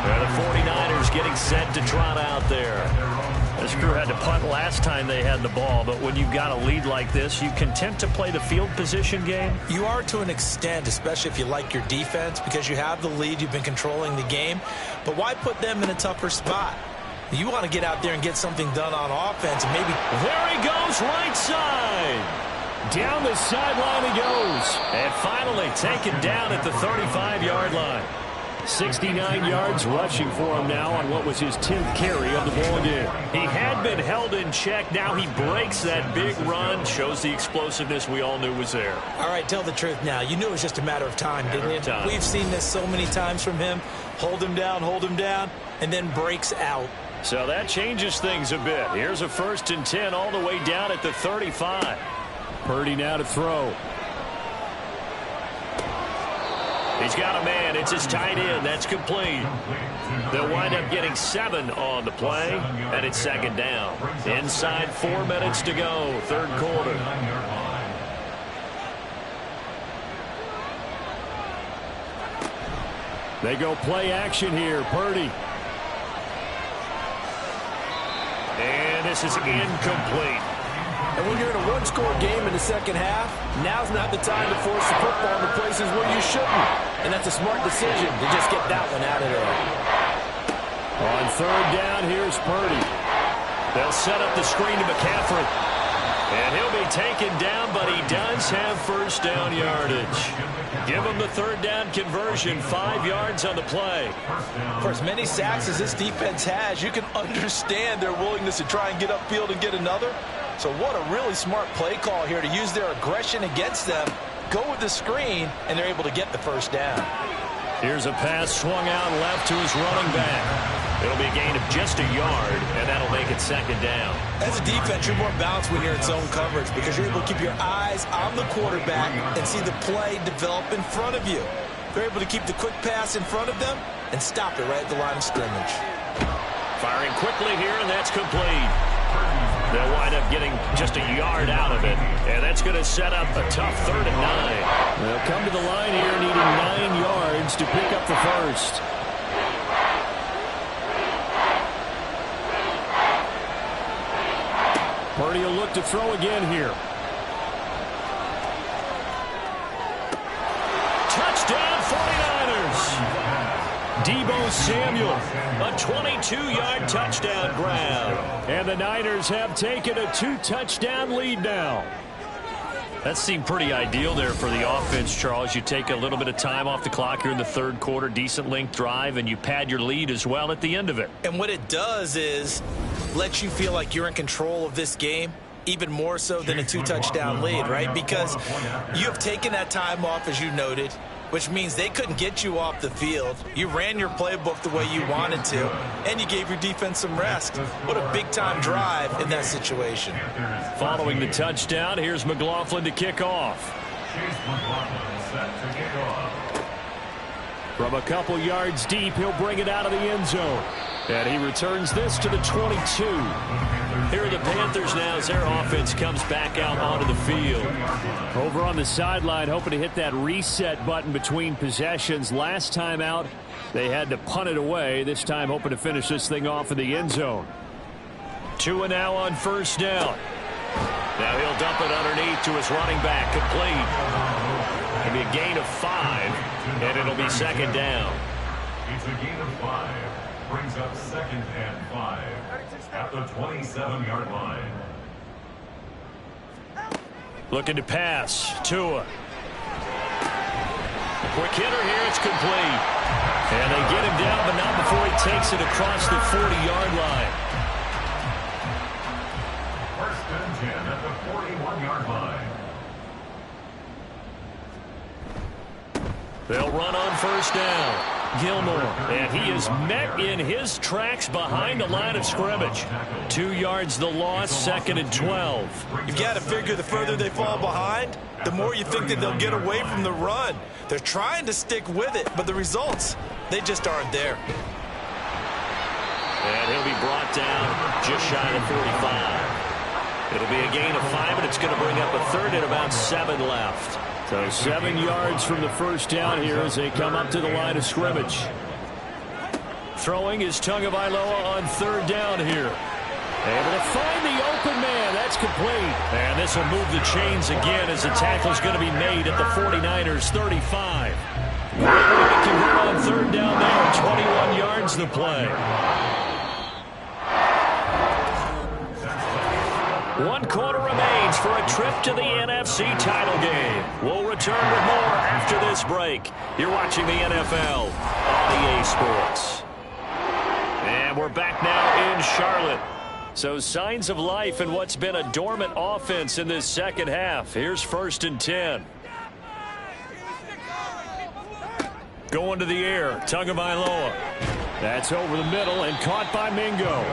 The 49ers getting set to trot out there. This crew had to punt last time they had the ball, but when you've got a lead like this, you content to play the field position game? You are to an extent, especially if you like your defense, because you have the lead, you've been controlling the game. But why put them in a tougher spot? You want to get out there and get something done on offense, and maybe... There he goes, right side. Down the sideline he goes. And finally taken down at the 35-yard line. 69 yards rushing for him now on what was his 10th carry of the ball game. He had been held in check. Now he breaks that big run. Shows the explosiveness we all knew was there. All right, tell the truth now. You knew it was just a matter of time, didn't you? We've seen this so many times from him. Hold him down, and then breaks out. So that changes things a bit. Here's a 1st and 10 all the way down at the 35. Purdy now to throw. He's got a man. It's his tight end. That's complete. They'll wind up getting 7 on the play, and it's 2nd down. Inside 4 minutes to go, 3rd quarter. They go play action here. Purdy. And this is incomplete. And when you're in a one-score game in the second half, now's not the time to force the football into places where you shouldn't. And that's a smart decision to just get that one out of there. On 3rd down, here's Purdy. They'll set up the screen to McCaffrey. And he'll be taken down, but he does have first down yardage. Give him the 3rd down conversion, 5 yards on the play. For as many sacks as this defense has, you can understand their willingness to try and get upfield and get another. So what a really smart play call here to use their aggression against them, go with the screen, and they're able to get the first down. Here's a pass swung out left to his running back. It'll be a gain of just a yard, and that'll make it 2nd down. As a defense, you're more balanced when you're in zone coverage because you're able to keep your eyes on the quarterback and see the play develop in front of you. They're able to keep the quick pass in front of them and stop it right at the line of scrimmage. Firing quickly here, and that's complete. They'll wind up getting just a yard out of it, and that's going to set up a tough 3rd and 9. They'll come to the line here needing 9 yards to pick up the first. Purdy will look to throw again here. Touchdown 49ers! Deebo Samuel, a 22-yard touchdown grab. And the Niners have taken a 2-touchdown lead now. That seemed pretty ideal there for the offense, Charles. You take a little bit of time off the clock here in the 3rd quarter, decent length drive, and you pad your lead as well at the end of it. And what it does is let you feel like you're in control of this game, even more so than a 2-touchdown lead, right? Because you have taken that time off, as you noted, which means they couldn't get you off the field. You ran your playbook the way you wanted to, and you gave your defense some rest. What a big-time drive in that situation. Following the touchdown, here's McLaughlin to kick off. From a couple yards deep, he'll bring it out of the end zone. And he returns this to the 22. Here are the Panthers now as their offense comes back out onto the field. Over on the sideline, hoping to hit that reset button between possessions. Last time out, they had to punt it away. This time, hoping to finish this thing off in the end zone. Tua now on 1st down. Now he'll dump it underneath to his running back, complete. It'll be a gain of 5, and it'll be 2nd down. It's a gain of 5. Brings up 2nd and 5 at the 27-yard line. Looking to pass. Tua. Quick hitter here. It's complete. And they get him down, but not before he takes it across the 40-yard line. 1st and 10 at the 41-yard line. They'll run on 1st down. Gilmore, and he is met in his tracks behind the line of scrimmage. 2 yards the loss, 2nd and 12. You've got to figure the further they fall behind, the more you think that they'll get away from the run. They're trying to stick with it, but the results, they just aren't there. And he'll be brought down just shy of 45. It'll be a gain of 5, and it's going to bring up a 3rd and about 7 left. So 7 yards from the 1st down here as they come up to the line of scrimmage. Throwing is Tagovailoa on 3rd down here. Able to find the open man. That's complete. And this will move the chains again as the tackle's going to be made at the 49ers 35. They can go on 3rd down there. 21 yards to play. 1 quarter remains for a trip to the NFC title game. We'll return with more after this break. You're watching the NFL on EA Sports. And we're back now in Charlotte. So signs of life in what's been a dormant offense in this 2nd half. Here's 1st and 10. Going to the air, Tagovailoa. That's over the middle and caught by Mingo.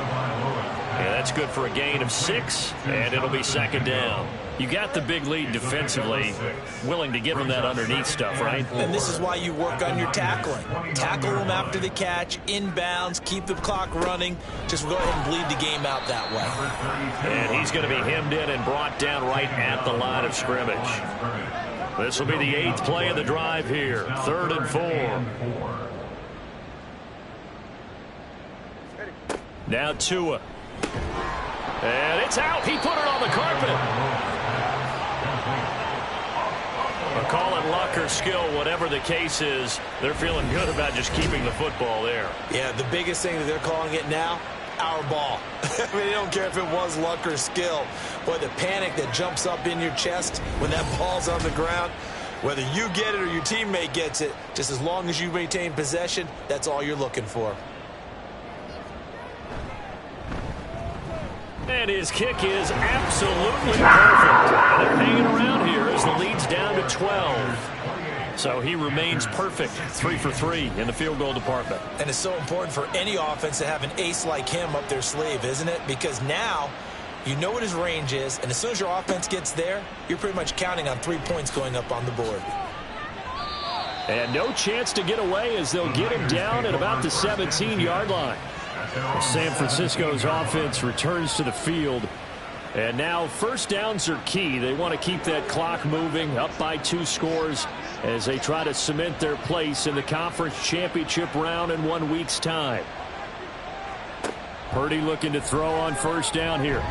Yeah, that's good for a gain of 6, and it'll be 2nd down. You got the big lead defensively, willing to give them that underneath stuff, right? And this is why you work on your tackling. Tackle them after the catch, inbounds, keep the clock running. Just go ahead and bleed the game out that way. And he's going to be hemmed in and brought down right at the line of scrimmage. This will be the 8th play of the drive here, 3rd and 4. Now Tua. And it's out. He put it on the carpet. But call it luck or skill, whatever the case is, they're feeling good about just keeping the football there. Yeah, the biggest thing that they're calling it now, our ball. I mean, they don't care if it was luck or skill. Boy, the panic that jumps up in your chest when that ball's on the ground, whether you get it or your teammate gets it, just as long as you maintain possession, that's all you're looking for. And his kick is absolutely perfect. And they're hanging around here as the lead's down to 12. So he remains perfect, 3 for 3 in the field goal department. And it's so important for any offense to have an ace like him up their sleeve, isn't it? Because now you know what his range is, and as soon as your offense gets there, you're pretty much counting on 3 points going up on the board. And no chance to get away as they'll get him down at about the 17-yard line. San Francisco's offense returns to the field. And now first downs are key. They want to keep that clock moving, up by 2 scores as they try to cement their place in the conference championship round in 1 week's time. Purdy looking to throw on first down here.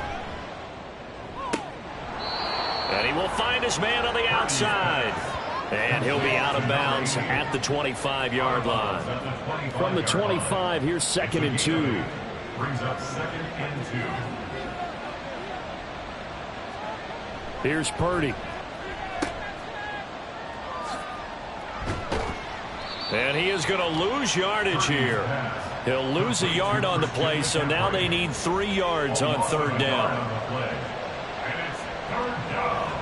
And he will find his man on the outside. And he'll be out of bounds at the 25-yard line. From the 25, here's 2nd and 2. Brings up 2nd and 2. Here's Purdy. And he is going to lose yardage here. He'll lose a yard on the play, so now they need 3 yards on 3rd down. And it's 3rd down.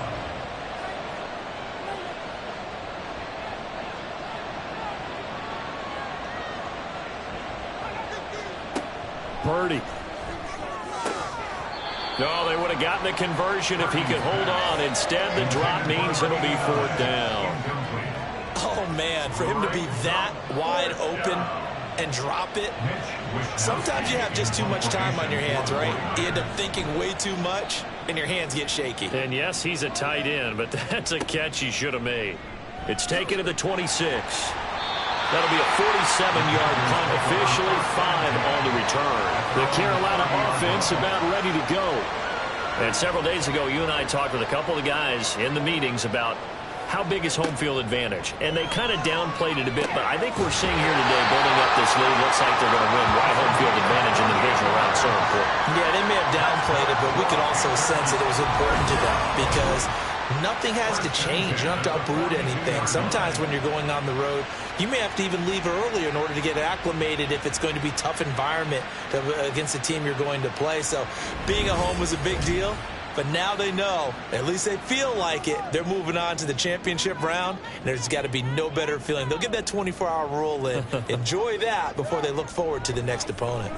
Purdy. No, they would have gotten the conversion if he could hold on. Instead, the drop means it'll be 4th down. Oh, man, for him to be that wide open and drop it. Sometimes you have just too much time on your hands, right? You end up thinking way too much, and your hands get shaky. And, yes, he's a tight end, but that's a catch he should have made. It's taken to the 26. That'll be a 47-yard punt, officially 5 on the return. The Carolina offense about ready to go. And several days ago, you and I talked with a couple of guys in the meetings about how big is home field advantage. And they kind of downplayed it a bit, but I think we're seeing here today, building up this lead, looks like they're going to win. Why home field advantage in the divisional round so important? Yeah, they may have downplayed it, but we could also sense that it was important to them because nothing has to change. You don't have to uproot anything. Sometimes when you're going on the road, you may have to even leave earlier in order to get acclimated if it's going to be a tough environment against the team you're going to play. So being at home was a big deal. But now they know, at least they feel like it, they're moving on to the championship round. And there's got to be no better feeling. They'll get that 24-hour rule in. Enjoy that before they look forward to the next opponent.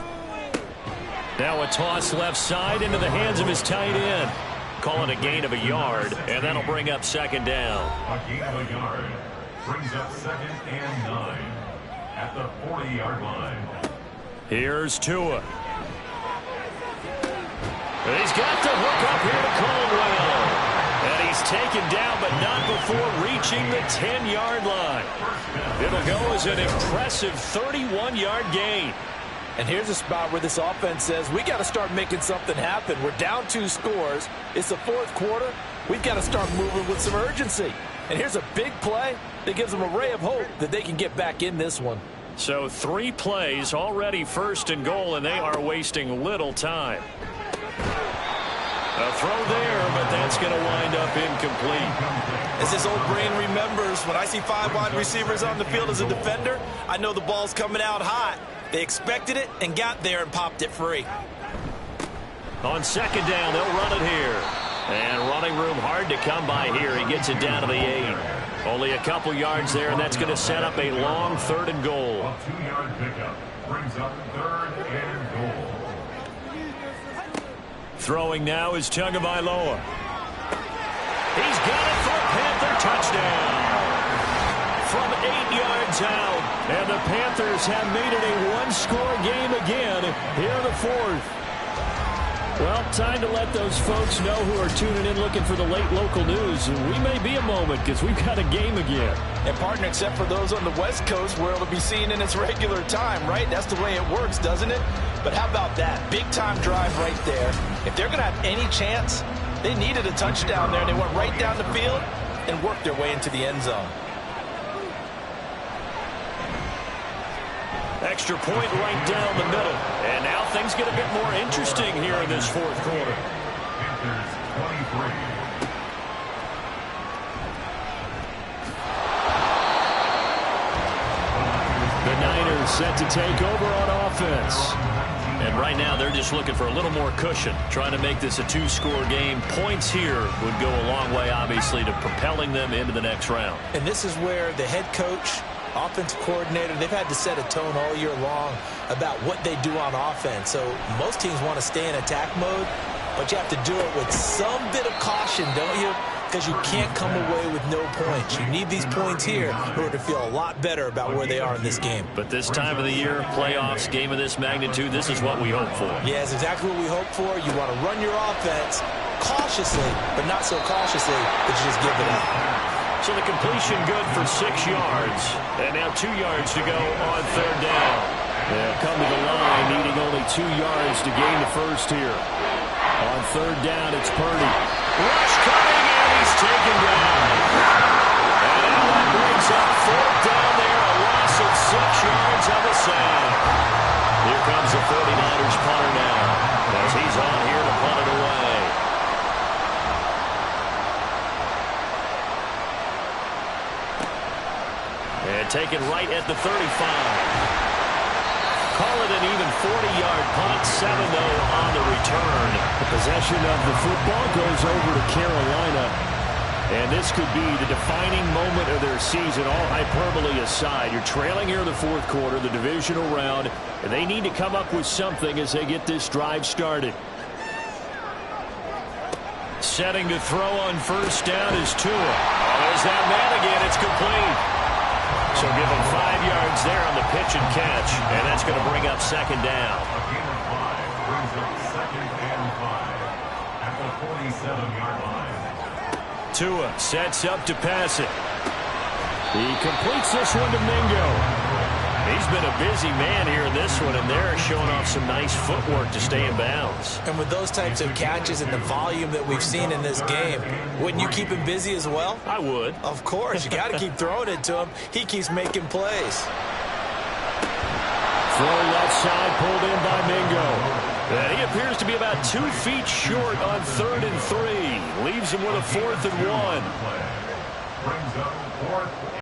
Now a toss left side into the hands of his tight end. Call it a gain of a yard, and that'll bring up 2nd down. A gain of a yard brings up 2nd and 9 at the 40-yard line. Here's Tua. He's got the hook up here to Caldwell. And he's taken down, but not before reaching the 10-yard line. It'll go as an impressive 31-yard gain. And here's a spot where this offense says, we got to start making something happen. We're down 2 scores. It's the 4th quarter. We've got to start moving with some urgency. And here's a big play that gives them a ray of hope that they can get back in this one. So 3 plays, already 1st and goal, and they are wasting little time. A throw there, but that's going to wind up incomplete. As this old brain remembers, when I see 5 wide receivers on the field as a defender, I know the ball's coming out hot. They expected it and got there and popped it free. On 2nd down, they'll run it here. And running room hard to come by here. He gets it down to the 8. Only a couple yards there, and that's going to set up a long 3rd and goal. A 2-yard pickup brings up 3rd and goal. Throwing now is Tagovailoa. He's got it for a Panther touchdown. From 8 yards out. And the Panthers have made it a 1-score game again here in the 4th. Well, time to let those folks know who are tuning in looking for the late local news. We may be a moment because we've got a game again. And partner, except for those on the West Coast where it'll be seen in its regular time, right? That's the way it works, doesn't it? But how about that? Big-time drive right there. If they're going to have any chance, they needed a touchdown there. They went right down the field and worked their way into the end zone. Extra point right down the middle. And now things get a bit more interesting here in this 4th quarter. Panthers 23. The Niners set to take over on offense. And right now they're just looking for a little more cushion, trying to make this a 2-score game. Points here would go a long way, obviously, to propelling them into the next round. And this is where the head coach, offensive coordinator, they've had to set a tone all year long about what they do on offense. So most teams want to stay in attack mode, but you have to do it with some bit of caution, don't you? because you can't come away with no points. You need these points here in order to feel a lot better about where they are in this game. But this time of the year, playoffs, game of this magnitude, this is what we hope for. Yeah, it's exactly what we hope for. You want to run your offense cautiously, but not so cautiously that you just give it up. So the completion good for 6 yards. And now 2 yards to go on third down. They'll come to the line, needing only 2 yards to gain the first here. On third down, it's Purdy. Rush coming, and he's taken down. And now that brings up fourth down there, a loss of 6 yards on the sack. Here comes the 49ers punter now, as he's on here to punt it away. And taken right at the 35. Call it an even 40-yard punt, 7-0 on the return. The possession of the football goes over to Carolina. And this could be the defining moment of their season, all hyperbole aside. You're trailing here in the fourth quarter, the divisional round, and they need to come up with something as they get this drive started. Setting to throw on first down is Tua. Oh, there's that man again. It's complete. So give him 5 yards there on the pitch and catch, and that's going to bring up second down. A gain of 5 brings up second and 5 at the 47-yard line. Tua sets up to pass it. He completes this one to Mingo. He's been a busy man here in this one, and they're showing off some nice footwork to stay in bounds. And with those types of catches and the volume that we've seen in this game, wouldn't you keep him busy as well? I would. Of course. You got to keep throwing it to him. He keeps making plays. Throw left side, pulled in by Mingo. And he appears to be about 2 feet short on 3rd and 3. Leaves him with a 4th and 1. Brings up fourth